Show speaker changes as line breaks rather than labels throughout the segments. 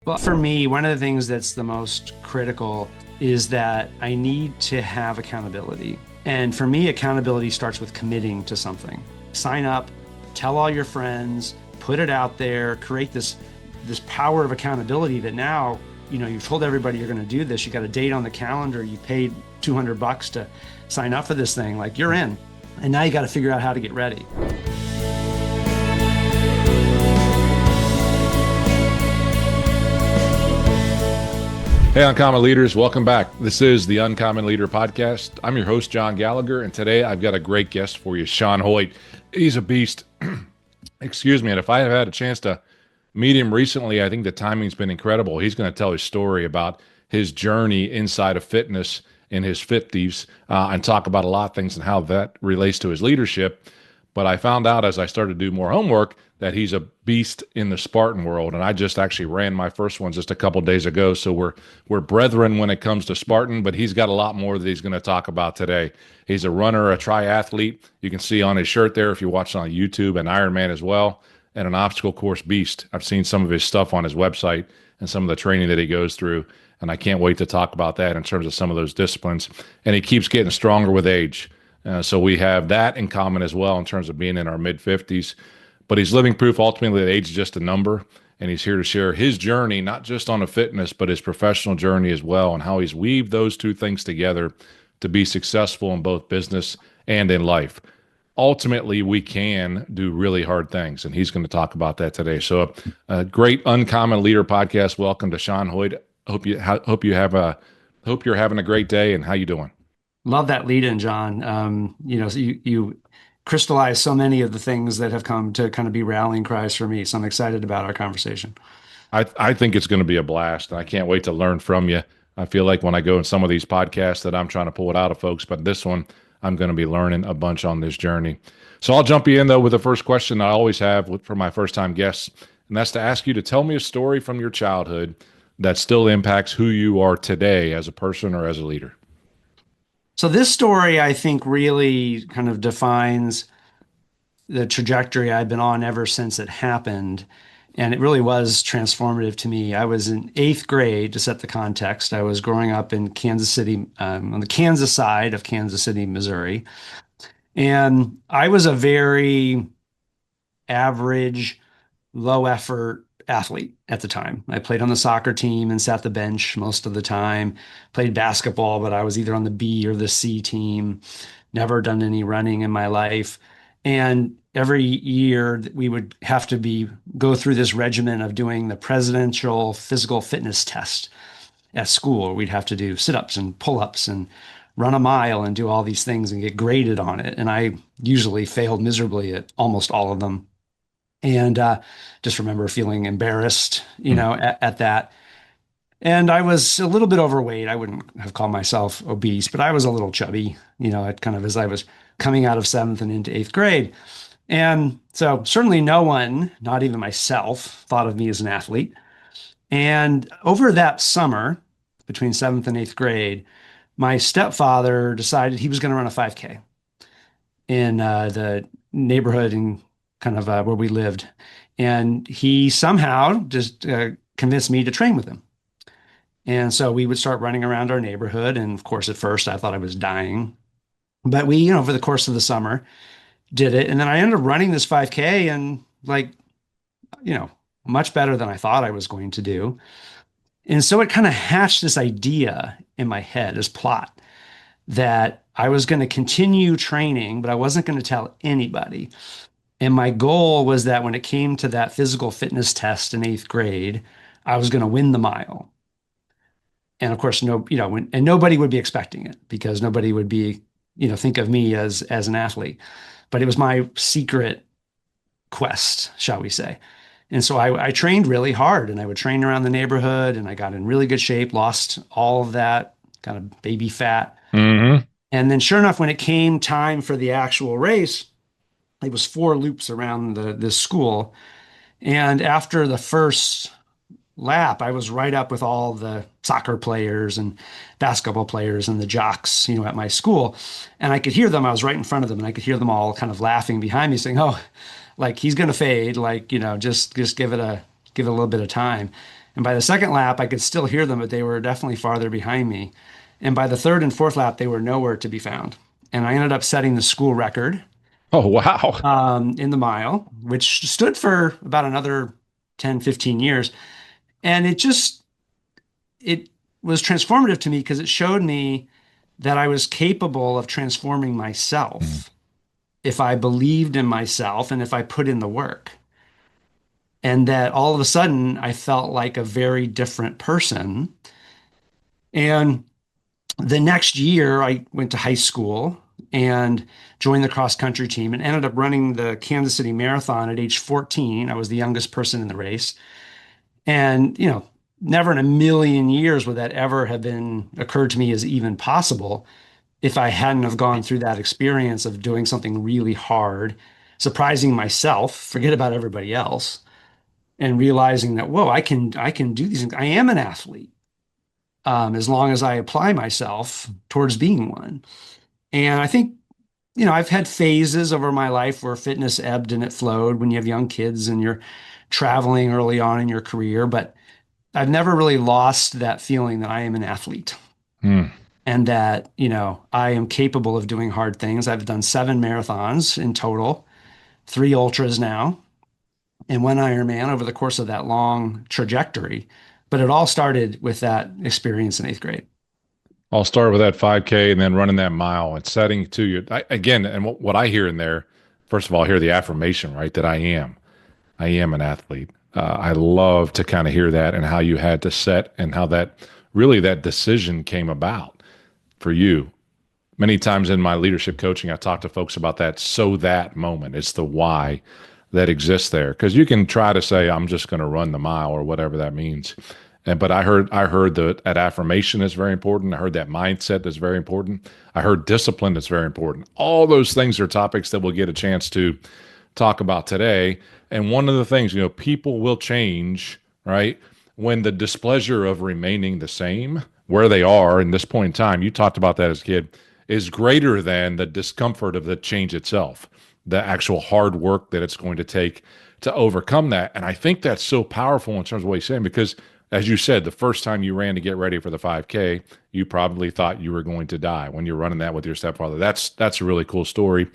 Well, for me, one of the things that's the most critical is that I need to have accountability. And for me, accountability starts with committing to something. Sign up, tell all your friends, put it out there, create this power of accountability that now, you've told everybody you're going to do this. You got a date on the calendar, you paid $200 to sign up for this thing, like you're in. And now you got to figure out how to get ready.
Hey, Uncommon Leaders, welcome back. This is the Uncommon Leader Podcast. I'm your host, John Gallagher, and today I've got a great guest for you, Shawn Hoyt. He's a beast. Excuse me, and if I have had a chance to meet him recently, I think the timing's been incredible. He's going to tell his story about his journey inside of fitness in his 50s and talk about a lot of things and how that relates to his leadership. But I found out as I started to do more homework that he's a beast in the Spartan world. And I just actually ran my first one just a couple days ago. So we're brethren when it comes to Spartan, but he's got a lot more that he's going to talk about today. He's a runner, a triathlete. You can see on his shirt there if you watch on YouTube, an Ironman as well, and an obstacle course beast. I've seen some of his stuff on his website and some of the training that he goes through. And I can't wait to talk about that in terms of some of those disciplines. And he keeps getting stronger with age. So we have that in common as well in terms of being in our mid-50s. But he's living proof ultimately that age is just a number. And he's here to share his journey, not just on a fitness, but his professional journey as well, and how he's weaved those two things together to be successful in both business and in life. Ultimately, we can do really hard things, and he's going to talk about that today. So a great Uncommon Leader Podcast. Welcome to Shawn Hoyt. Hope you're having a great day, and how you doing?
Love that lead in, John. So you crystallize so many of the things that have come to kind of be rallying cries for me. So I'm excited about our conversation.
I think it's going to be a blast, and I can't wait to learn from you. I feel like when I go in some of these podcasts that I'm trying to pull it out of folks, but this one, I'm going to be learning a bunch on this journey. So I'll jump you in, though, with the first question I always have for my first-time guests, and that's to ask you to tell me a story from your childhood that still impacts who you are today as a person or as a leader.
So this story, I think, really kind of defines the trajectory I've been on ever since it happened. And it really was transformative to me. I was in 8th grade, to set the context. I was growing up in Kansas City, on the Kansas side of Kansas City, Missouri. And I was a very average, low effort athlete at the time. I played on the soccer team and sat the bench most of the time, played basketball, but I was either on the B or the C team, never done any running in my life. And every year we would have to go through this regimen of doing the presidential physical fitness test at school. We'd have to do sit-ups and pull-ups and run a mile and do all these things and get graded on it. And I usually failed miserably at almost all of them. And just remember feeling embarrassed, at that. And I was a little bit overweight. I wouldn't have called myself obese, but I was a little chubby, as I was coming out of 7th and into 8th grade. And so certainly no one, not even myself, thought of me as an athlete. And over that summer, between 7th and 8th grade, my stepfather decided he was going to run a 5K in the neighborhood in kind of where we lived. And he somehow just convinced me to train with him. And so we would start running around our neighborhood. And of course, at first I thought I was dying, but we, over the course of the summer did it. And then I ended up running this 5K and much better than I thought I was going to do. And so it kind of hatched this idea in my head, this plot, that I was going to continue training, but I wasn't going to tell anybody. And my goal was that when it came to that physical fitness test in 8th grade, I was going to win the mile. And of course, nobody would be expecting it because nobody would be, think of me as an athlete. But it was my secret quest, shall we say. And so I trained really hard, and I would train around the neighborhood, and I got in really good shape, lost all of that kind of baby fat. Mm-hmm. And then sure enough, when it came time for the actual race, it was 4 loops around this school. And after the first lap, I was right up with all the soccer players and basketball players and the jocks, at my school. And I could hear them. I was right in front of them, and I could hear them all kind of laughing behind me saying, oh, like he's going to fade, just give it a little bit of time. And by the second lap, I could still hear them, but they were definitely farther behind me. And by the third and fourth lap, they were nowhere to be found. And I ended up setting the school record
Oh, wow.
in the mile, which stood for about another 10, 15 years. And it was transformative to me because it showed me that I was capable of transforming
Mm.
myself if I believed in myself and if I put in the work. And that all of a sudden I felt like a very different person. And the next year, I went to high school and joined the cross country team and ended up running the Kansas City Marathon at age 14. I was the youngest person in the race. And, never in a million years would that ever have been occurred to me as even possible if I hadn't have gone through that experience of doing something really hard, surprising myself, forget about everybody else, and realizing that, whoa, I can do these things. I am an athlete, as long as I apply myself towards being one. And I think, I've had phases over my life where fitness ebbed and it flowed when you have young kids and you're traveling early on in your career, but I've never really lost that feeling that I am an athlete
Mm.
and that, I am capable of doing hard things. I've done 7 marathons in total, 3 ultras now, and 1 Ironman over the course of that long trajectory. But it all started with that experience in 8th grade.
I'll start with that 5K and then running that mile and setting to you again. And what I hear in there, first of all, I hear the affirmation, right? That I am an athlete. I love to kind of hear that and how you had to set and how that really that decision came about for you. Many times in my leadership coaching, I talk to folks about that so that moment. It's the why that exists there. Because you can try to say, I'm just going to run the mile or whatever that means. But I heard that affirmation is very important. I heard that mindset is very important. I heard discipline is very important. All those things are topics that we'll get a chance to talk about today. And one of the things, people will change, right? When the displeasure of remaining the same, where they are in this point in time, you talked about that as a kid, is greater than the discomfort of the change itself, the actual hard work that it's going to take to overcome that. And I think that's so powerful in terms of what you're saying, because as you said, the first time you ran to get ready for the 5K, you probably thought you were going to die when you're running that with your stepfather. That's a really cool story,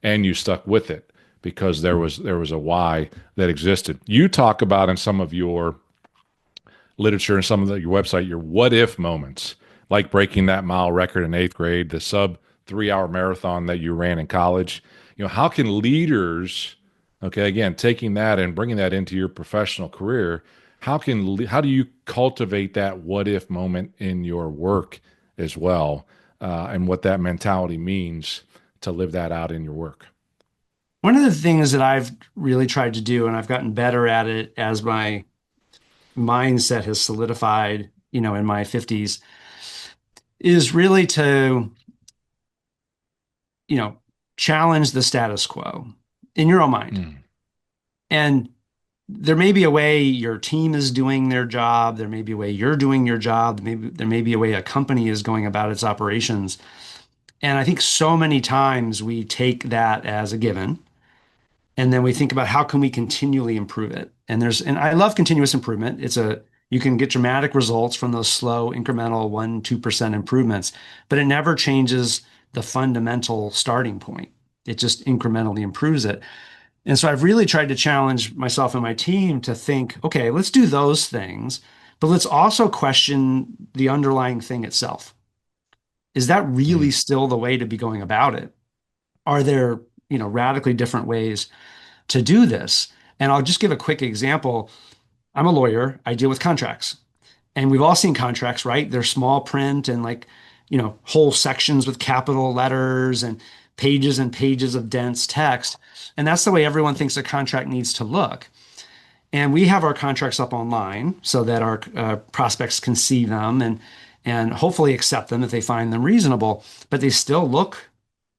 and you stuck with it because there was a why that existed. You talk about in some of your literature and some of your website your what if moments, like breaking that mile record in 8th grade, the sub 3 hour marathon that you ran in college. How can leaders, okay, again, taking that and bringing that into your professional career, how do you cultivate that what if moment in your work as well, and what that mentality means to live that out in your work?
One of the things that I've really tried to do, and I've gotten better at it as my mindset has solidified, in my 50s, is really to, you know, challenge the status quo in your own mind.
Mm.
And there may be a way your team is doing their job. There may be a way you're doing your job. Maybe there may be a way a company is going about its operations. And I think so many times we take that as a given, and then we think about how can we continually improve it. And I love continuous improvement. You can get dramatic results from those slow incremental 1-2% improvements, but it never changes the fundamental starting point. It just incrementally improves it. And so I've really tried to challenge myself and my team to think, okay, let's do those things, but let's also question the underlying thing itself. Is that really
Mm.
still the way to be going about it? Are there, radically different ways to do this? And I'll just give a quick example. I'm a lawyer. I deal with contracts. And we've all seen contracts, right? They're small print and whole sections with capital letters and pages of dense text. And that's the way everyone thinks a contract needs to look. And we have our contracts up online so that our prospects can see them and hopefully accept them if they find them reasonable. But they still look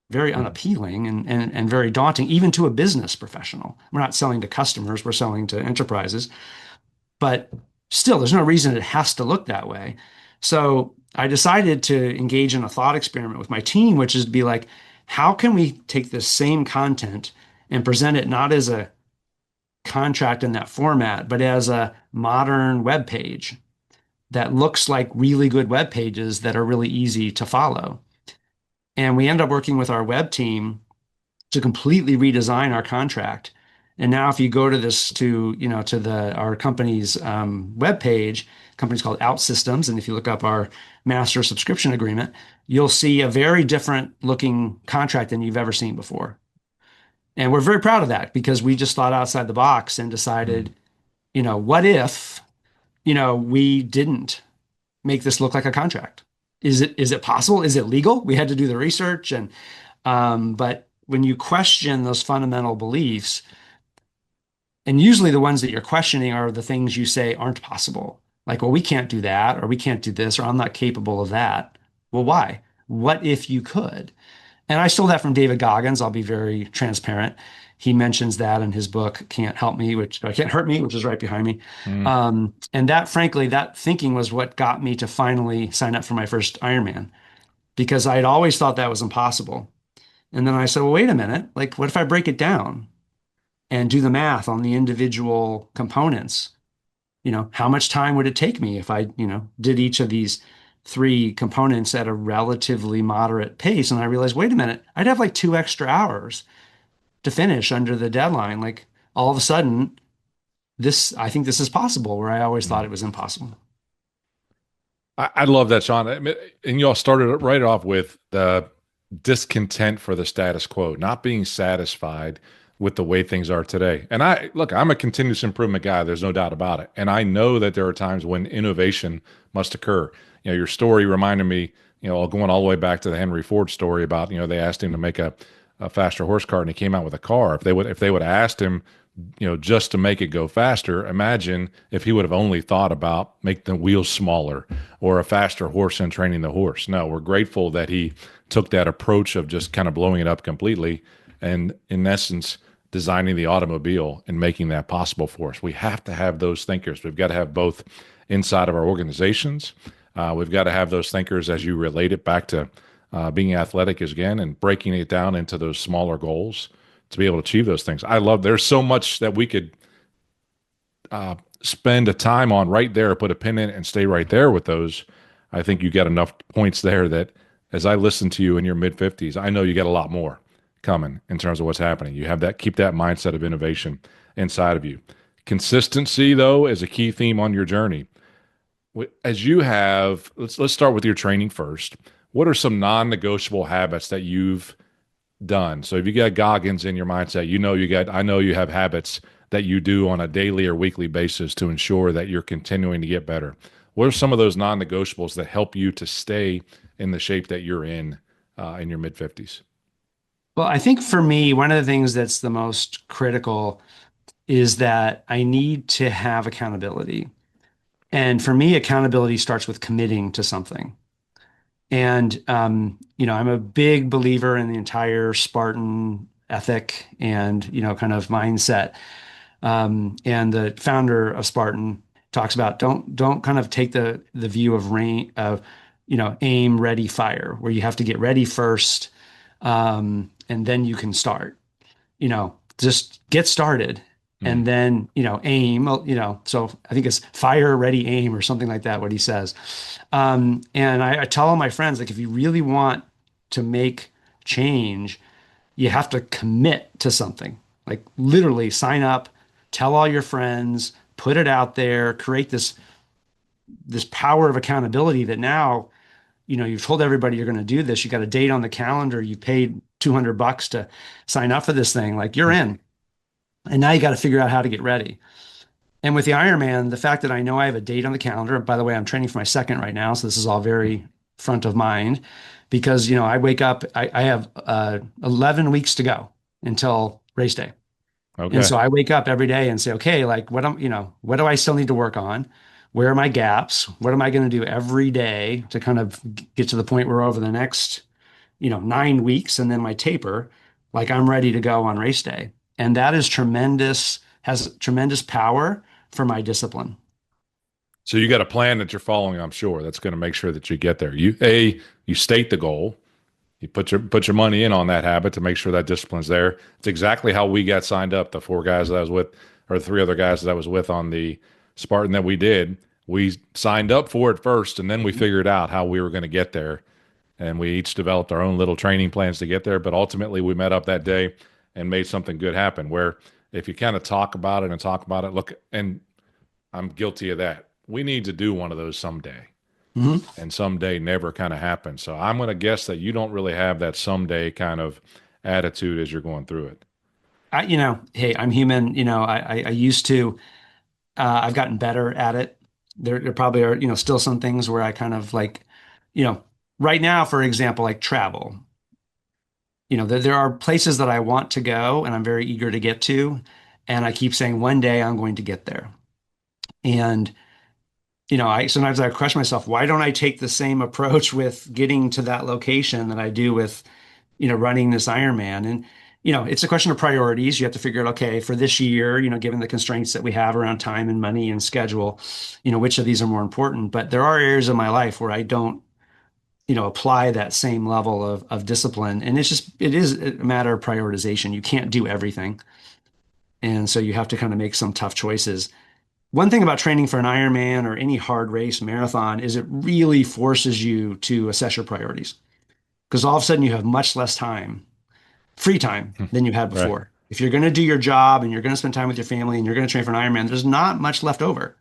very unappealing and very daunting, even to a business professional. We're not selling to customers, we're selling to enterprises. But still, there's no reason it has to look that way. So I decided to engage in a thought experiment with my team, which is to be like, how can we take this same content and present it not as a contract in that format, but as a modern web page that looks like really good web pages that are really easy to follow. And we end up working with our web team to completely redesign our contract. And now if you go to this, to our company's web page, company's called OutSystems, and if you look up our master subscription agreement, you'll see a very different looking contract than you've ever seen before. And we're very proud of that because we just thought outside the box and decided, what if, we didn't make this look like a contract? Is it possible? Is it legal? We had to do the research, and but when you question those fundamental beliefs, and usually the ones that you're questioning are the things you say aren't possible. Like, well, we can't do that, or we can't do this, or I'm not capable of that. Well, why? What if you could? And I stole that from David Goggins. I'll be very transparent. He mentions that in his book, Can't Hurt Me, which is right behind me. And that, frankly, that thinking was what got me to finally sign up for my first Ironman, because I'd always thought that was impossible. And then I said, well, wait a minute, like, what if I break it down and do the math on the individual components? How much time would it take me if I, did each of these 3 components at a relatively moderate pace? And I realized, wait a minute, I'd have like 2 extra hours to finish under the deadline. Like, all of a sudden, I think this is possible, where I always thought it was impossible.
I love that, Shawn. And you all started right off with the discontent for the status quo, not being satisfied with the way things are today. And I'm a continuous improvement guy. There's no doubt about it. And I know that there are times when innovation must occur. Your story reminded me, going all the way back to the Henry Ford story about, they asked him to make a faster horse cart and he came out with a car. If they would have asked him, just to make it go faster, imagine if he would have only thought about making the wheels smaller or a faster horse and training the horse. No, we're grateful that he took that approach of just kind of blowing it up completely and, in essence, designing the automobile and making that possible for us. We have to have those thinkers. We've got to have both inside of our organizations. We've got to have those thinkers as you relate it back to being athletic again and breaking it down into those smaller goals to be able to achieve those things. There's so much that we could spend a time on right there, put a pin in it and stay right there with those. I think you get enough points there that as I listen to you in your mid-50s, I know you get a lot more coming in terms of what's happening. You have keep that mindset of innovation inside of you. Consistency, though, is a key theme on your journey. As you have, let's start with your training first. What are some non-negotiable habits that you've done? So if you got Goggins in your mindset, I know you have habits that you do on a daily or weekly basis to ensure that you're continuing to get better. What are some of those non-negotiables that help you to stay in the shape that you're in your mid-50s?
Well, I think for me, one of the things that's the most critical is that I need to have accountability. And for me, accountability starts with committing to something. And, I'm a big believer in the entire Spartan ethic and, kind of mindset. And the founder of Spartan talks about don't kind of take the view of aim, ready, fire, where you have to get ready first, and then you can start. Just get started. And then, aim, so I think it's fire, ready, aim, or something like that, what he says. And I tell all my friends, like, if you really want to make change, you have to commit to something. Like, literally sign up, tell all your friends, put it out there, create this power of accountability that now, you've told everybody you're going to do this. You got a date on the calendar. You paid $200 to sign up for this thing. Like, you're in. And now you got to figure out how to get ready. And with the Ironman, the fact that I know I have a date on the calendar, by the way, I'm training for my second right now. So this is all very front of mind because, I wake up, I have 11 weeks to go until race day. Okay. And so I wake up every day and say, okay, like what do I still need to work on? Where are my gaps? What am I going to do every day to kind of get to the point where over the next, 9 weeks and then my taper, like I'm ready to go on race day. And that is has tremendous power for my discipline.
So you got a plan that you're following, I'm sure, that's going to make sure that you get there. You state the goal. You put your money in on that habit to make sure that discipline's there. It's exactly how we got signed up, the 4 guys that I was with or the three other guys that I was with on the Spartan that we did, we signed up for it first, and then we figured out how we were going to get there. And we each developed our own little training plans to get there. But ultimately, we met up that day and made something good happen. Where if you kind of talk about it and talk about it, look, and I'm guilty of that. We need to do one of those someday.
Hmm.
And someday never kind of happens. So I'm going to guess that you don't really have that someday kind of attitude as you're going through it.
Hey, I'm human. I used to, I've gotten better at it. There probably are, still some things where I kind of like, you know, right now, for example, like travel. There are places that I want to go and I'm very eager to get to. And I keep saying one day I'm going to get there. And, I sometimes I question myself, why don't I take the same approach with getting to that location that I do with, running this Ironman? And, it's a question of priorities. You have to figure out, okay, for this year, given the constraints that we have around time and money and schedule, which of these are more important. But there are areas of my life where I don't apply that same level of discipline. And it is a matter of prioritization. You can't do everything. And so you have to kind of make some tough choices. One thing about training for an Ironman or any hard race marathon is it really forces you to assess your priorities because all of a sudden you have much less time, free time than you had
Right.
before. If you're going to do your job and you're going to spend time with your family and you're going to train for an Ironman, there's not much left over.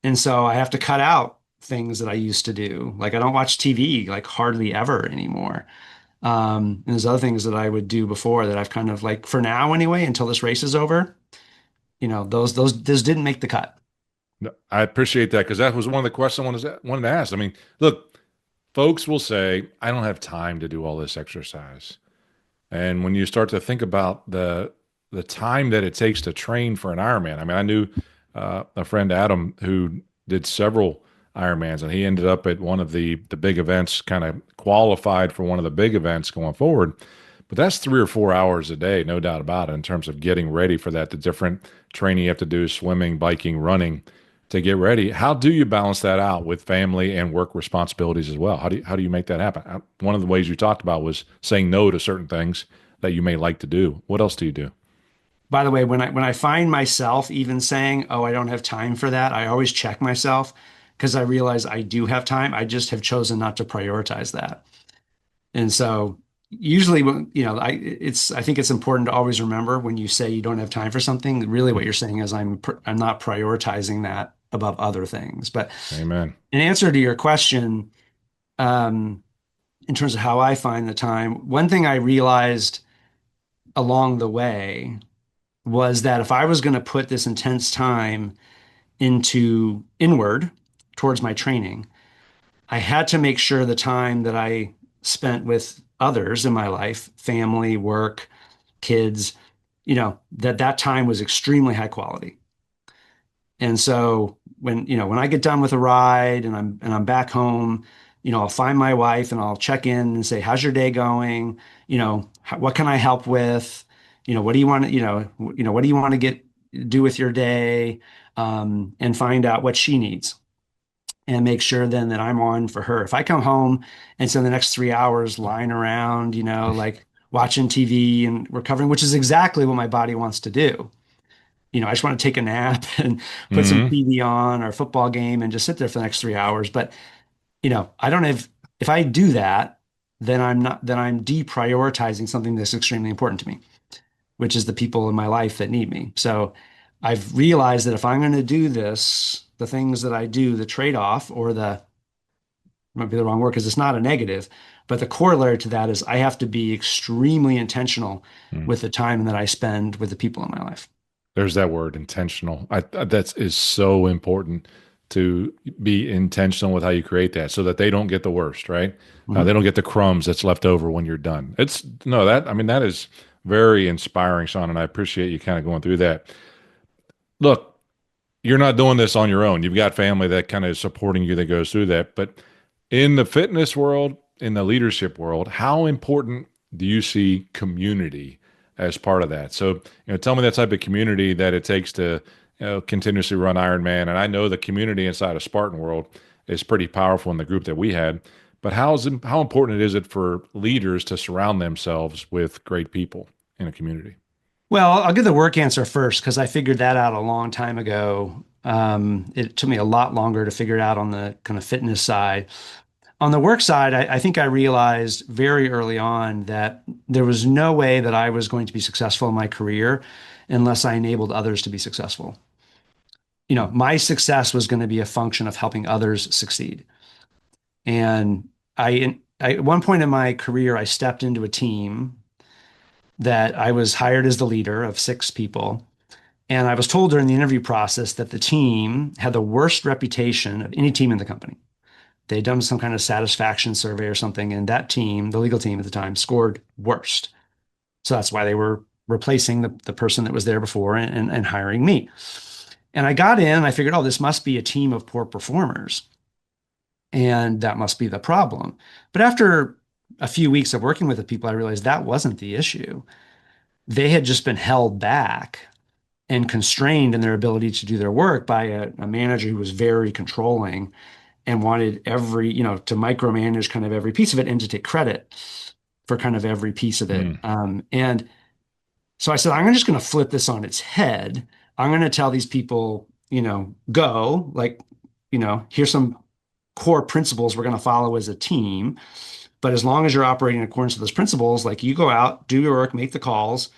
And so I have to cut out things that I used to do. Like I don't watch TV like hardly ever anymore. And there's other things that I would do before that I've kind of like for now anyway, until this race is over, those didn't make the cut.
No, I appreciate that because that was one of the questions wanted to ask. I mean, look, folks will say, I don't have time to do all this exercise. And when you start to think about the time that it takes to train for an Ironman, I mean, I knew a friend Adam who did several Ironmans, and he ended up at one of the big events, kind of qualified for one of the big events going forward. But that's 3 or 4 hours a day, no doubt about it, in terms of getting ready for that. The different training you have to do, swimming, biking, running, to get ready. How do you balance that out with family and work responsibilities as well? How do you make that happen? One of the ways you talked about was saying no to certain things that you may like to do. What else do you do?
By the way, when I find myself even saying, "Oh, I don't have time for that," I always check myself because I realize I do have time. I just have chosen not to prioritize that. And so usually when, I think it's important to always remember when you say you don't have time for something, really what you're saying is I'm not prioritizing that above other things. But
Amen.
in answer to your question, um, in terms of how I find the time, one thing I realized along the way was that if I was going to put this intense time into inward towards my training, I had to make sure the time that I spent with others in my life, family, work, kids, that time was extremely high quality. And so when I get done with a ride and I'm back home, I'll find my wife and I'll check in and say, "How's your day going? What can I help with? What do you want to, what do you want to do with your day?" And find out what she needs and make sure then that I'm on for her. If I come home and spend the next 3 hours lying around, like watching TV and recovering, which is exactly what my body wants to do. I just want to take a nap and put some
Hmm.
TV on or a football game and just sit there for the next 3 hours. But, I don't have, if I do that, then I'm deprioritizing something that's extremely important to me, which is the people in my life that need me. So I've realized that if I'm going to do this, the things that I do, the trade-off or the might be the wrong word because it's not a negative, but the corollary to that is I have to be extremely intentional with the time that I spend with the people in my life.
There's that word, intentional. That is so important to be intentional with how you create that so that they don't get the worst, right? They
Mhm.
don't get the crumbs that's left over when you're done. It's no, that, I mean, that is very inspiring, Sean, and I appreciate you kind of going through that. Look, you're not doing this on your own. You've got family that kind of is supporting you that goes through that. But in the fitness world, in the leadership world, how important do you see community as part of that? So, tell me that type of community that it takes to, continuously run Ironman. And I know the community inside of Spartan World is pretty powerful in the group that we had. But how important is it for leaders to surround themselves with great people in a community?
Well, I'll give the work answer first because I figured that out a long time ago. It took me a lot longer to figure it out on the kind of fitness side. On the work side, I think I realized very early on that there was no way that I was going to be successful in my career unless I enabled others to be successful. My success was going to be a function of helping others succeed. And at one point in my career, I stepped into a team that I was hired as the leader of 6 people. And I was told during the interview process that the team had the worst reputation of any team in the company. They'd done some kind of satisfaction survey or something, and that team, the legal team at the time, scored worst. So that's why they were replacing the person that was there before and hiring me. And I got in and I figured, oh, this must be a team of poor performers. And that must be the problem. But after a few weeks of working with the people, I realized that wasn't the issue. They had just been held back and constrained in their ability to do their work by a manager who was very controlling and wanted to micromanage kind of every piece of it and to take credit for kind of every piece of it.
Hmm.
And so I said, I'm just going to flip this on its head. I'm going to tell these people, go, like, here's some core principles we're going to follow as a team. But as long as you're operating in accordance with those principles, like you go out, do your work, make the calls.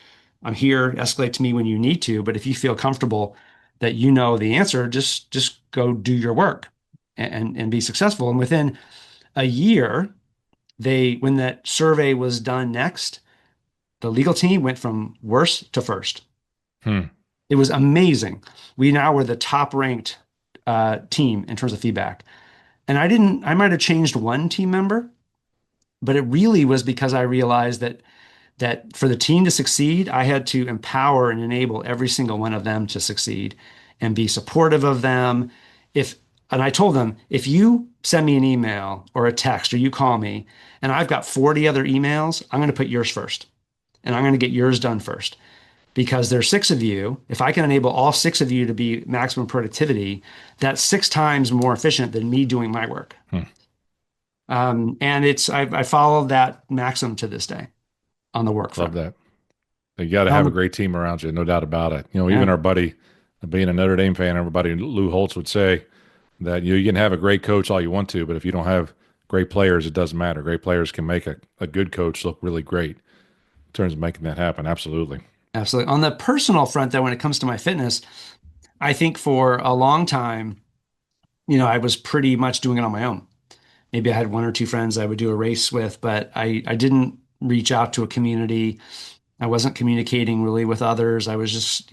I'm here, escalate to me when you need to. But if you feel comfortable that you know the answer, just go do your work and be successful. And within a year, when that survey was done next, the legal team went from worst to first.
Hmm.
It was amazing. We now were the top ranked team in terms of feedback. And I might have changed one team member, but it really was because I realized that for the team to succeed, I had to empower and enable every single one of them to succeed and be supportive of them. And I told them, if you send me an email or a text or you call me and I've got 40 other emails, I'm going to put yours first and I'm going to get yours done first because there's 6 of you. If I can enable all 6 of you to be maximum productivity, that's 6 times more efficient than me doing my work.
Hmm.
And I followed that maxim to this day on the work
Love
front.
that. You got to have a great team around you, no doubt about it. Even
Yeah,
our buddy, being a Notre Dame fan, everybody, Lou Holtz would say that you can have a great coach all you want to, but if you don't have great players, it doesn't matter. Great players can make a good coach look really great in terms of making that happen. Absolutely.
absolutely. On the personal front, though, when it comes to my fitness, I think for a long time, I was pretty much doing it on my own. Maybe I had 1 or 2 friends I would do a race with, but I didn't reach out to a community. I wasn't communicating really with others. I was just,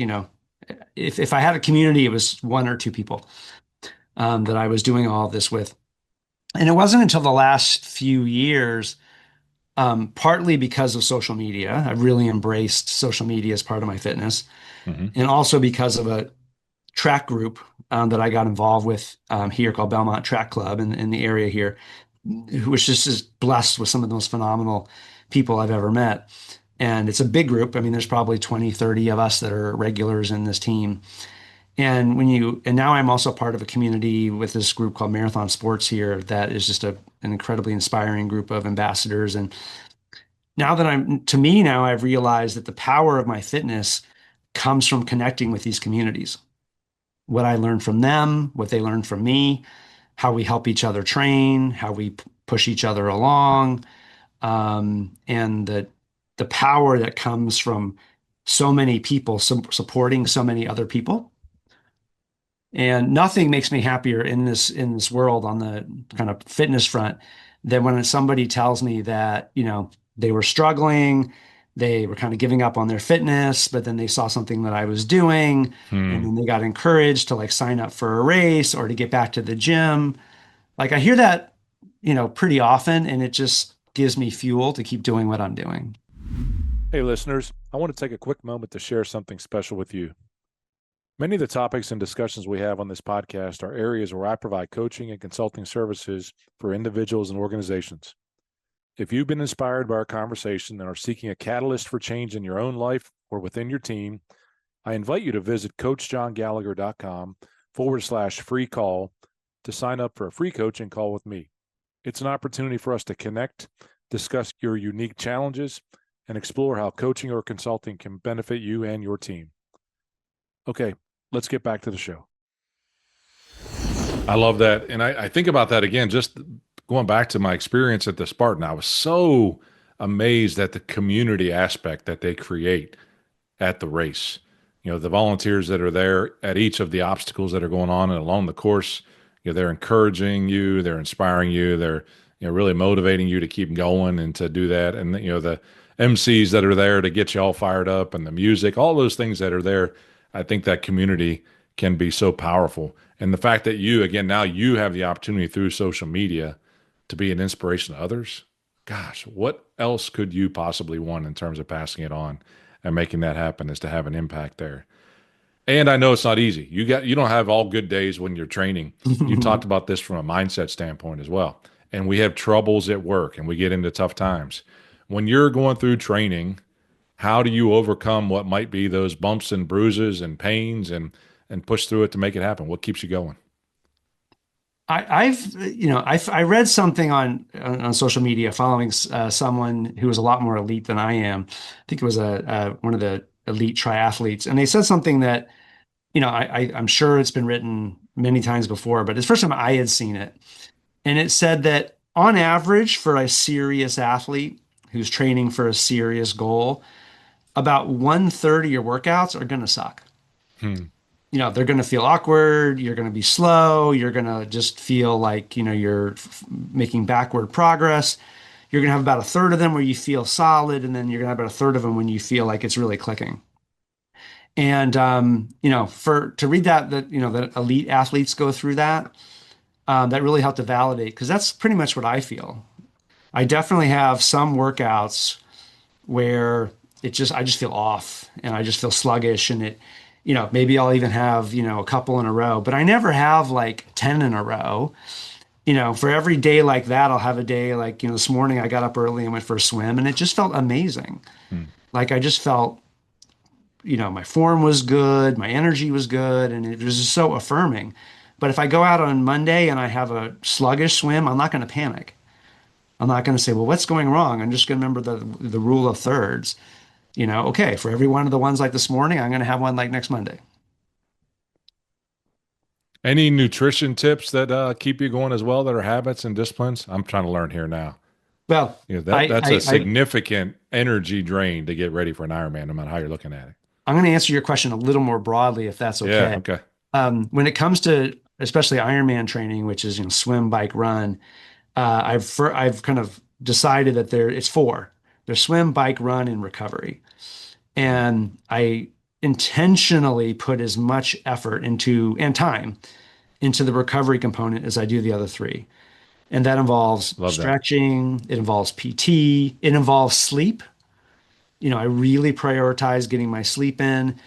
if I had a community, it was 1 or 2 people that I was doing all of this with. And it wasn't until the last few years, partly because of social media, I've really embraced social media as part of my fitness,
Hmm.
and also because of a track group that I got involved with here called Belmont Track Club in the area here, which just is blessed with some of the most phenomenal people I've ever met. And it's a big group. I mean, there's probably 20, 30 of us that are regulars in this team. And now I'm also part of a community with this group called Marathon Sports here that is just an incredibly inspiring group of ambassadors. And to me now, I've realized that the power of my fitness comes from connecting with these communities. What I learned from them, what they learned from me, how we help each other train, how we push each other along, and the power that comes from so many people supporting so many other people. And nothing makes me happier in this world on the kind of fitness front than when somebody tells me that, they were struggling, they were kind of giving up on their fitness, but then they saw something that I was doing, and
Hmm.
then they got encouraged to like sign up for a race or to get back to the gym. Like I hear that, pretty often, and it just gives me fuel to keep doing what I'm doing.
Hey, listeners, I want to take a quick moment to share something special with you. Many of the topics and discussions we have on this podcast are areas where I provide coaching and consulting services for individuals and organizations. If you've been inspired by our conversation and are seeking a catalyst for change in your own life or within your team, I invite you to visit coachjohngallagher.com/free call to sign up for a free coaching call with me. It's an opportunity for us to connect, discuss your unique challenges, and explore how coaching or consulting can benefit you and your team. Okay, let's get back to the show. I love that. And I think about that again, just going back to my experience at the Spartan. I was so amazed at the community aspect that they create at the race. The volunteers that are there at each of the obstacles that are going on and along the course, they're encouraging you, they're inspiring you, they're really motivating you to keep going and to do that. And the MCs that are there to get you all fired up, and the music, all those things that are there. I think that community can be so powerful. And the fact that now you have the opportunity through social media to be an inspiration to others. Gosh, what else could you possibly want in terms of passing it on and making that happen, is to have an impact there. And I know it's not easy. You don't have all good days when you're training. You talked about this from a mindset standpoint as well. And we have troubles at work and we get into tough times. When you're going through training, how do you overcome what might be those bumps and bruises and pains and push through it to make it happen? What keeps you going?
I read something on social media following someone who was a lot more elite than I am. I think it was one of the elite triathletes, and they said something that, I'm sure it's been written many times before, but it's the first time I had seen it. And it said that on average, for a serious athlete who's training for a serious goal, about 1/3 of your workouts are going to suck. They're going to feel awkward. You're going to be slow. You're going to just feel like, you're making backward progress. You're going to have about 1/3 of them where you feel solid. And then you're going to have about 1/3 of them when you feel like it's really clicking. And, to read that elite athletes go through that, that really helped to validate, because that's pretty much what I feel. I definitely have some workouts where I just feel off and I just feel sluggish, and maybe I'll even have, a couple in a row, but I never have like 10 in a row. For every day like that, I'll have a day like, this morning I got up early and went for a swim, and it just felt amazing. Like I just felt, my form was good, my energy was good, and it was just so affirming. But if I go out on Monday and I have a sluggish swim, I'm not going to panic. I'm not going to say, well, what's going wrong? I'm just going to remember the rule of thirds. Okay, for every one of the ones like this morning, I'm going to have one like next Monday.
Any nutrition tips that keep you going as well, that are habits and disciplines? I'm trying to learn here now.
Well,
that's a significant energy drain to get ready for an Ironman, no matter how you're looking at it.
I'm going to answer your question a little more broadly, if that's okay.
Yeah, okay.
When it comes to especially Ironman training, which is swim, bike, run, I've kind of decided that it's four. There's swim, bike, run, and recovery. And I intentionally put as much effort and time into the recovery component as I do the other three. And that involves stretching, it involves PT, it involves sleep. I really prioritize getting my sleep in.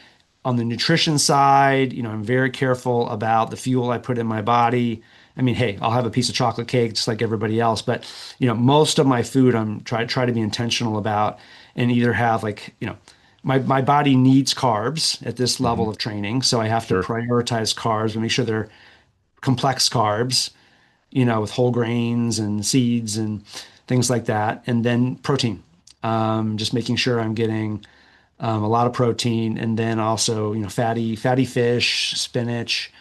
On the nutrition side, I'm very careful about the fuel I put in my body. I mean, hey, I'll have a piece of chocolate cake just like everybody else, but most of my food I'm try to be intentional about, and either have my body needs carbs at this level of training, so I have to prioritize carbs and make sure they're complex carbs, with whole grains and seeds and things like that, and then protein. Just making sure I'm getting a lot of protein, and then also fatty fish, spinach,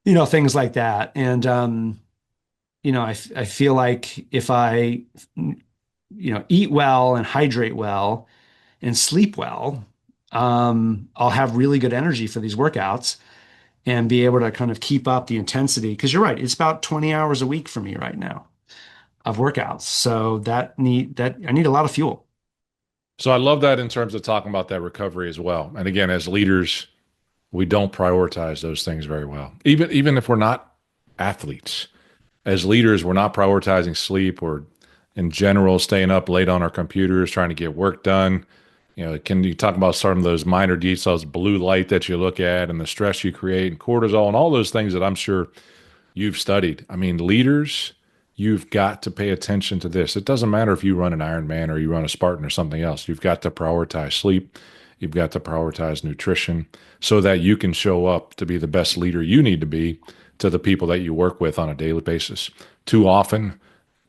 things like that. And I feel like if I eat well and hydrate well and sleep well, I'll have really good energy for these workouts and be able to kind of keep up the intensity. Because you're right, it's about 20 hours a week for me right now of workouts. So I need a lot of fuel.
So I love that in terms of talking about that recovery as well. And again, as leaders, we don't prioritize those things very well. Even if we're not athletes, as leaders, we're not prioritizing sleep, or in general, staying up late on our computers, trying to get work done. Can you talk about some of those minor details, blue light that you look at and the stress you create and cortisol and all those things that I'm sure you've studied? I mean, leaders, you've got to pay attention to this. It doesn't matter if you run an Ironman or you run a Spartan or something else. You've got to prioritize sleep. You've got to prioritize nutrition so that you can show up to be the best leader you need to be to the people that you work with on a daily basis. Too often,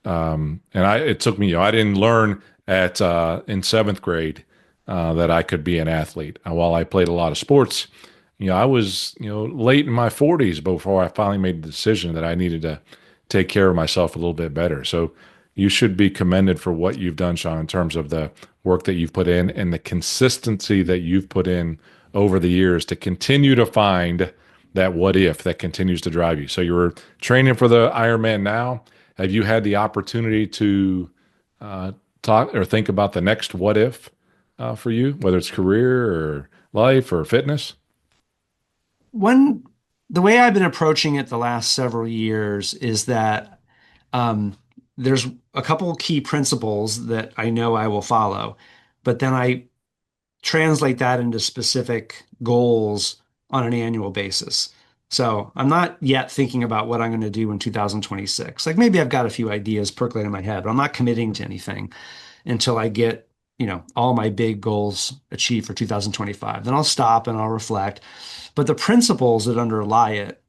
it took me, I didn't learn at in seventh grade that I could be an athlete. And while I played a lot of sports, I was late in my 40s before I finally made the decision that I needed to take care of myself a little bit better. So you should be commended for what you've done, Shawn, in terms of the work that you've put in and the consistency that you've put in over the years to continue to find that what if that continues to drive you. So you're training for the Ironman now. Have you had the opportunity to talk or think about the next what if for you, whether it's career or life or fitness?
One, the way I've been approaching it the last several years is that um, there's a couple key principles that I know I will follow, but then I translate that into specific goals on an annual basis. So I'm not yet thinking about what I'm going to do in 2026. Like maybe I've got a few ideas percolating in my head, but I'm not committing to anything until I get, all my big goals achieved for 2025. Then I'll stop and I'll reflect. But the principles that underlie it,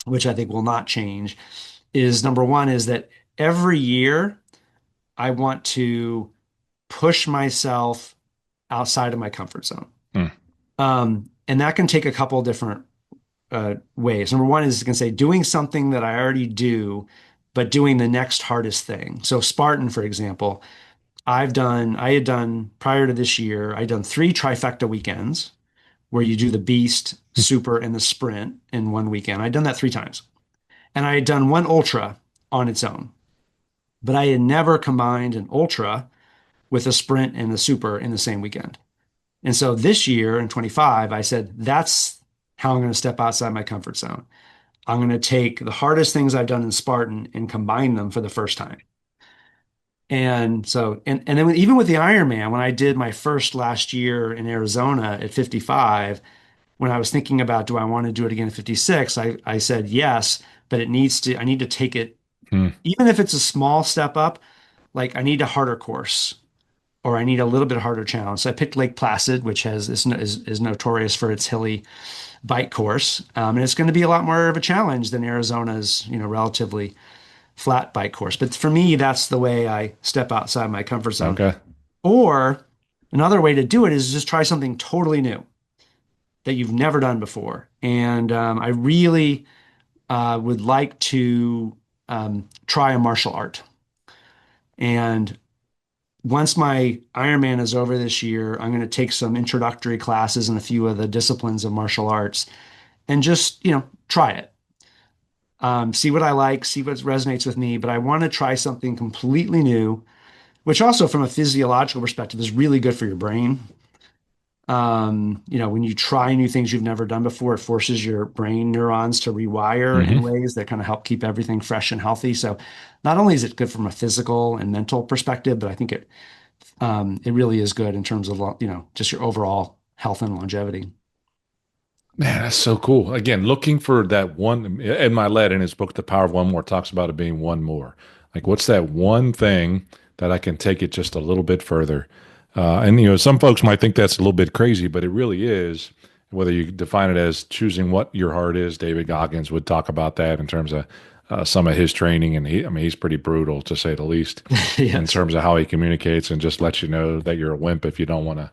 which I think will not change, is number one is that every year I want to push myself outside of my comfort zone.
Hmm.
And that can take a couple of different ways. Number one is you can say doing something that I already do, but doing the next hardest thing. So Spartan, for example, I had done prior to this year, I'd done 3 trifecta weekends where you do the beast, super, and the sprint in one weekend. I'd done that 3 times. And I had done one ultra on its own, but I had never combined an ultra with a sprint and a super in the same weekend. And so this year in 25, I said, that's how I'm going to step outside my comfort zone. I'm going to take the hardest things I've done in Spartan and combine them for the first time. And so, and then even with the Ironman, when I did my first last year in Arizona at 55, when I was thinking about, do I want to do it again at 56? I said yes, but I need to take it,
Hmm.
even if it's a small step up, like I need a harder course or I need a little bit harder challenge. So I picked Lake Placid, which is notorious for its hilly bike course. And it's going to be a lot more of a challenge than Arizona's, relatively flat bike course. But for me, that's the way I step outside my comfort zone.
Okay.
Or another way to do it is just try something totally new that you've never done before. And I really would like to try a martial art. And once my Ironman is over this year, I'm going to take some introductory classes in a few of the disciplines of martial arts and just, try it. See what I like, see what resonates with me. But I want to try something completely new, which also from a physiological perspective is really good for your brain. When you try new things you've never done before, it forces your brain neurons to rewire in
Hmm.
ways that kind of help keep everything fresh and healthy. So not only is it good from a physical and mental perspective, but I think it really is good in terms of, just your overall health and longevity.
Man, that's so cool. Again, looking for that one. Ed Milet in his book, The Power of One More, talks about it being one more. Like, what's that one thing that I can take it just a little bit further? And, some folks might think that's a little bit crazy, but it really is. Whether you define it as choosing what your heart is, David Goggins would talk about that in terms of some of his training. And he's pretty brutal to say the least in
Yes.
terms of how he communicates and just lets you know that you're a wimp if you don't want to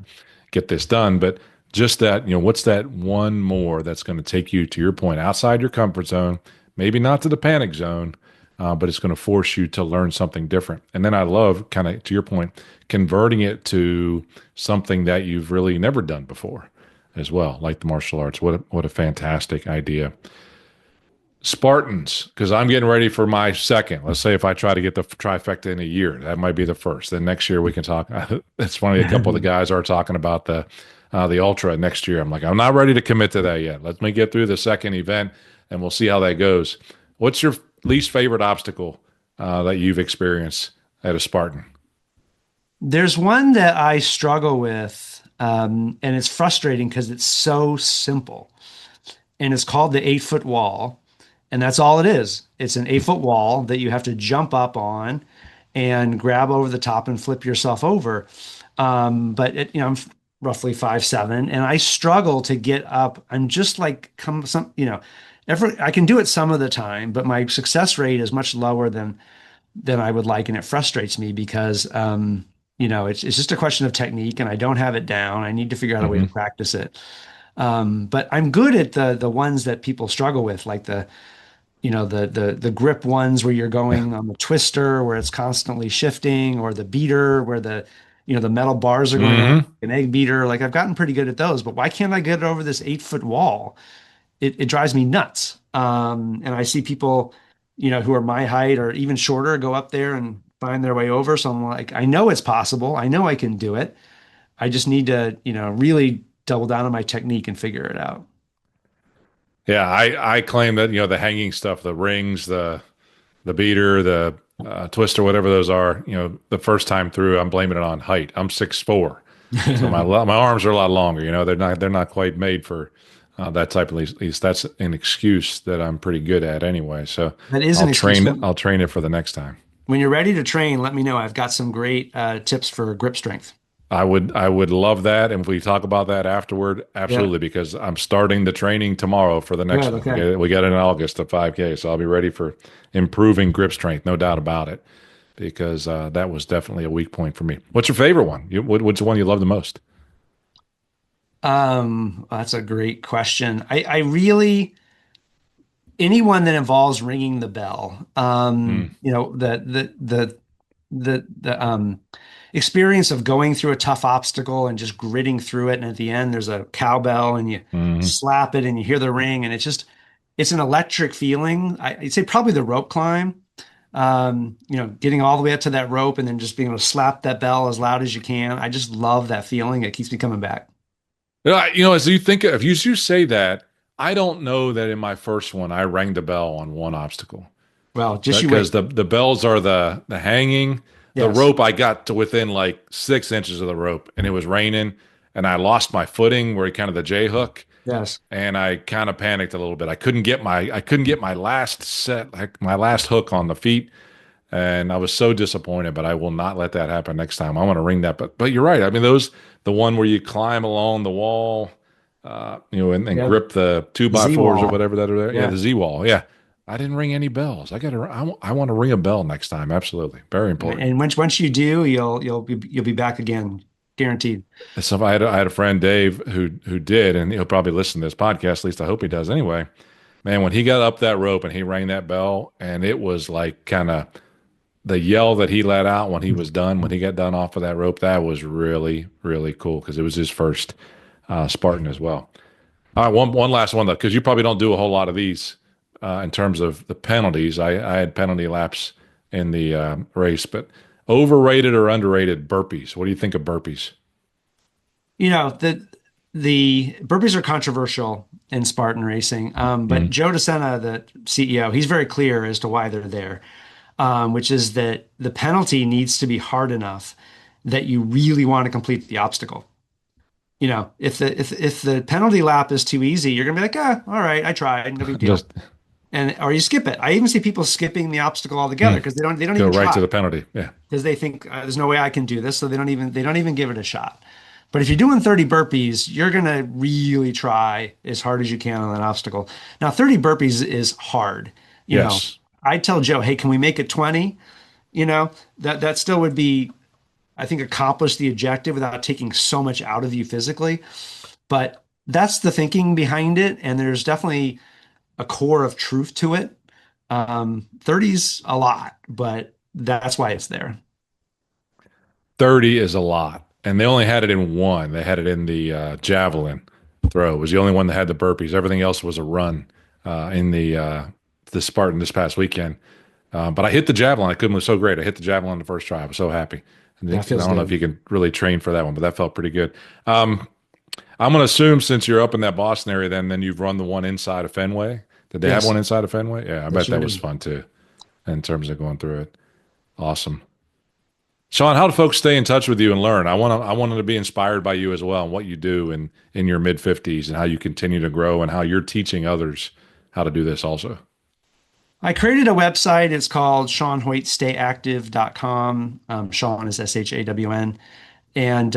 get this done. But just that, what's that one more that's going to take you to your point outside your comfort zone, maybe not to the panic zone, but it's going to force you to learn something different. And then I love kind of to your point, converting it to something that you've really never done before as well, like the martial arts. What a fantastic idea. Spartans, because I'm getting ready for my second. Let's say if I try to get the trifecta in a year, that might be the first. Then next year we can talk. It's funny, a couple of the guys are talking about the ultra next year. I'm like, I'm not ready to commit to that yet. Let me get through the second event, and we'll see how that goes. What's your least favorite obstacle that you've experienced at a Spartan?
There's one that I struggle with, and it's frustrating because it's so simple. And it's called the 8-foot wall. And that's all it is. It's an 8-foot wall that you have to jump up on and grab over the top and flip yourself over. I'm roughly 5'7", and I struggle to get up. I'm just like I can do it some of the time, but my success rate is much lower than I would like, and it frustrates me because it's just a question of technique, and I don't have it down. I need to figure out a way to
Hmm.
practice it. But I'm good at the ones that people struggle with, like the grip ones where you're
Yeah.
going on the twister where it's constantly shifting, or the beater where the metal bars are going around,
Hmm.
an egg beater. Like I've gotten pretty good at those, but why can't I get over this 8 foot wall? It drives me nuts. And I see people, who are my height or even shorter go up there and find their way over. So I'm like, I know it's possible. I know I can do it. I just need to, really double down on my technique and figure it out.
Yeah, I claim that the hanging stuff, the rings, the beater, the twister, whatever those are, the first time through, I'm blaming it on height. I'm 6'4", so my arms are a lot longer. They're not quite made for that type of, at least that's an excuse that I'm pretty good at anyway. So
That is an
I'll
excuse.
train I'll train it for the next time.
When you're ready to train, let me know. I've got some great tips for grip strength.
I would love that, and if we talk about that afterward,
Yeah.
absolutely, because I'm starting the training tomorrow for the next
Good.
one.
Okay.
We got it in August, the 5K, so I'll be ready for improving grip strength, no doubt about it, because that was definitely a weak point for me. What's your favorite one? What's the one you love the most?
That's a great question. I really, anyone that involves ringing the bell,
Mm,
the experience of going through a tough obstacle and just gritting through it. And at the end, there's a cowbell and you
hmm.
slap it and you hear the ring, and it's an electric feeling. I'd say probably the rope climb. Getting all the way up to that rope and then just being able to slap that bell as loud as you can. I just love that feeling. It keeps me coming back.
As you think, if you say that, I don't know that in my first one I rang the bell on one obstacle.
Well, just you
Because
wait.
the bells are the hanging, the
Yes.
rope. I got to within like 6 inches of the rope, and it was raining, and I lost my footing where kind of the J hook,
Yes.
and I kind of panicked a little bit. I couldn't get my last set, like my last hook on the feet, and I was so disappointed. But I will not let that happen next time. I want to ring that. But you're right. I mean, the one where you climb along the wall, and
Yep.
grip the two by
Z
fours or
wall.
whatever that are there. Yeah,
Yeah.
the Z wall. Yeah. I didn't ring any bells. I want to ring a bell next time. Absolutely. Very important.
And once you do, you'll be back again, guaranteed.
So I had a friend, Dave, who did, and he'll probably listen to this podcast. At least I hope he does anyway. Man, when he got up that rope and he rang that bell, and it was like kind of the yell that he let out when he was done, when he got done off of that rope, that was really, really cool because it was his first Spartan as well. All right, one last one though, because you probably don't do a whole lot of these in terms of the penalties. I had penalty laps in the race, but overrated or underrated burpees? What do you think of burpees?
The burpees are controversial in Spartan racing, but
Mm,
Joe DeSena, the CEO, he's very clear as to why they're there, which is that the penalty needs to be hard enough that you really want to complete the obstacle. If the penalty lap is too easy, you're gonna be like, all right, I tried, no big deal.
just
And or you skip it. I even see people skipping the obstacle altogether
mm,
because they don't
go
even
right to
try
the penalty. Yeah.
because they think there's no way I can do this, so they don't even give it a shot. But if you're doing 30 burpees, you're gonna really try as hard as you can on that obstacle. Now, 30 burpees is hard. You know,
Yes.
I tell Joe, hey, can we make it 20? That still would be, I think, accomplish the objective without taking so much out of you physically. But that's the thinking behind it, and there's definitely a core of truth to it. 30's a lot, but that's why it's there.
30 is a lot. And they only had it in one. They had it in the javelin throw. It was the only one that had the burpees. Everything else was a run in the Spartan this past weekend. But I hit the javelin. I couldn't. It was so great. I hit the javelin the first try. I was so happy. And I
That feels
don't know if
good.
you can really train for that one, but that felt pretty good. I'm going to assume since you're up in that Boston area, then you've run the one inside of Fenway. Did they have
Yes,
one inside of Fenway? Yeah, I
they
bet
sure
that was
do.
fun too in terms of going through it. Awesome. Sean, how do folks stay in touch with you and learn? I wanted to be inspired by you as well and what you do in your mid 50s and how you continue to grow and how you're teaching others how to do this also.
I created a website. It's called ShawnHoytStayActive.com. Shawn is SHAWN. And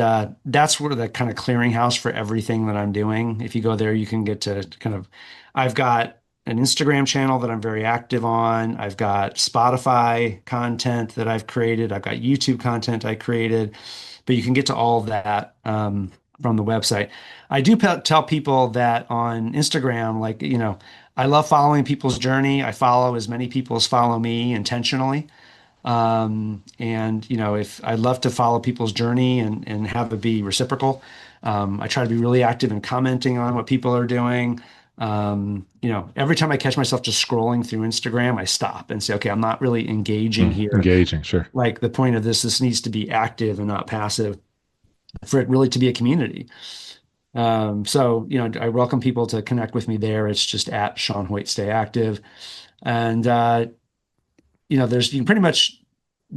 that's where the kind of clearinghouse for everything that I'm doing. If you go there, you can get to kind of, I've got an Instagram channel that I'm very active on. I've got Spotify content that I've created. I've got YouTube content I created, but you can get to all of that from the website. I do tell people that on Instagram, like, I love following people's journey. I follow as many people as follow me intentionally. And if I love to follow people's journey and have it be reciprocal. I try to be really active in commenting on what people are doing. Every time I catch myself just scrolling through Instagram, I stop and say, okay, I'm not really engaging here.
Engaging, sure.
Like the point of this needs to be active and not passive for it really to be a community. I welcome people to connect with me there. It's just at Shawn Hoyt Stay Active. And, you can pretty much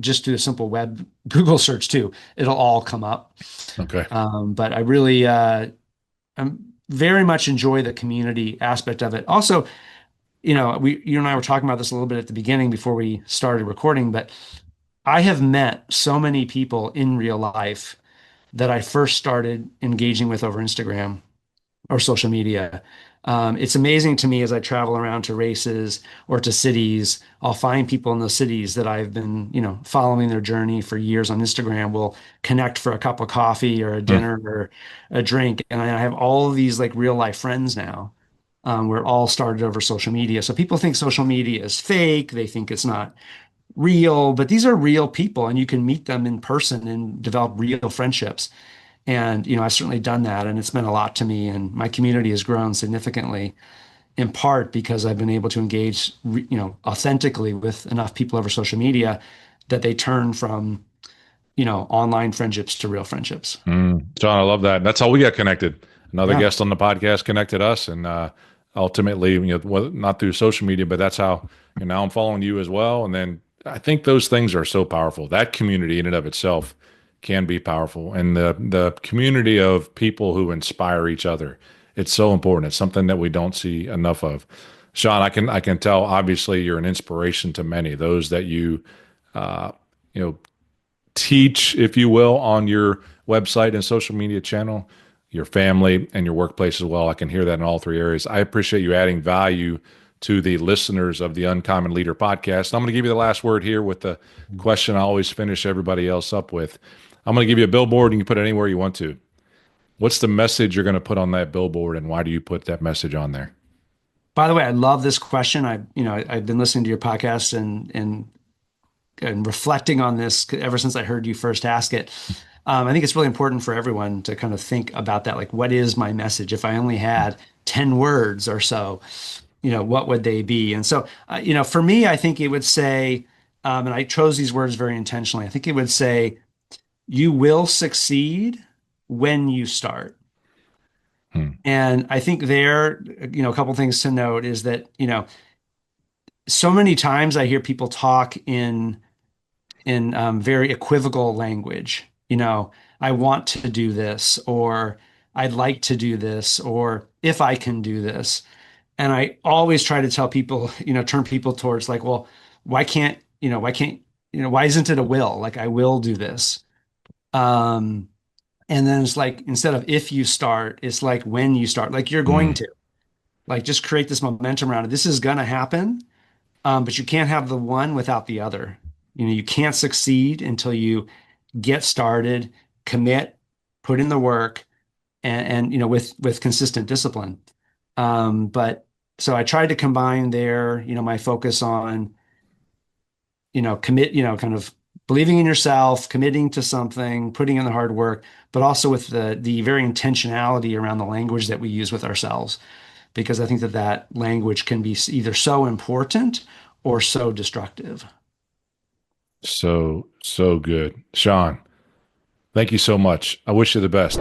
just do a simple web Google search too. It'll all come up.
Okay.
But I really, I'm very much enjoy the community aspect of it. Also, you and I were talking about this a little bit at the beginning before we started recording, but I have met so many people in real life that I first started engaging with over Instagram or social media. It's amazing to me as I travel around to races or to cities, I'll find people in those cities that I've been, following their journey for years on Instagram. We'll connect for a cup of coffee or a dinner or a drink. And I have all of these like real life friends now. We're all started over social media. So people think social media is fake. They think it's not real, but these are real people and you can meet them in person and develop real friendships. And, I've certainly done that and it's meant a lot to me. And my community has grown significantly in part because I've been able to engage, authentically with enough people over social media that they turn from, online friendships to real friendships.
John, I love that. That's how we got connected. Another
Yeah.
guest on the podcast connected us, and ultimately, not through social media, but that's how. Now I'm following you as well, and then I think those things are so powerful. That community in and of itself can be powerful, and the community of people who inspire each other. It's so important. It's something that we don't see enough of. Shawn, I can tell. Obviously, you're an inspiration to many. Those that uh, you know, teach, if you will, on your website and social media channel, your family, and your workplace as well. I can hear that in all three areas. I appreciate you adding value to the listeners of the Uncommon Leader podcast. I'm going to give you the last word here with the question I always finish everybody else up with. I'm going to give you a billboard and you can put it anywhere you want to. What's the message you're going to put on that billboard and why do you put that message on there?
By the way, I love this question. I've been listening to your podcast and reflecting on this ever since I heard you first ask it. I think it's really important for everyone to kind of think about that. Like, what is my message? If I only had 10 words or so, what would they be? And so, for me, I think it would say, and I chose these words very intentionally. I think it would say, you will succeed when you start.
Hmm.
And I think a couple things to note is that, so many times I hear people talk in very equivocal language. I want to do this, or I'd like to do this, or if I can do this. And I always try to tell people, turn people towards like, well, why isn't it a will? Like, I will do this. And then it's like, instead of if you start, it's like when you start, like you're going
Hmm.
to, like, just create this momentum around it. This is going to happen. But you can't have the one without the other. You can't succeed until you get started, commit, put in the work, and with consistent discipline. But so I tried to combine there, my focus on, commit, kind of believing in yourself, committing to something, putting in the hard work, but also with the very intentionality around the language that we use with ourselves, because I think that language can be either so important or so destructive.
So good. Shawn, thank you so much. I wish you the best.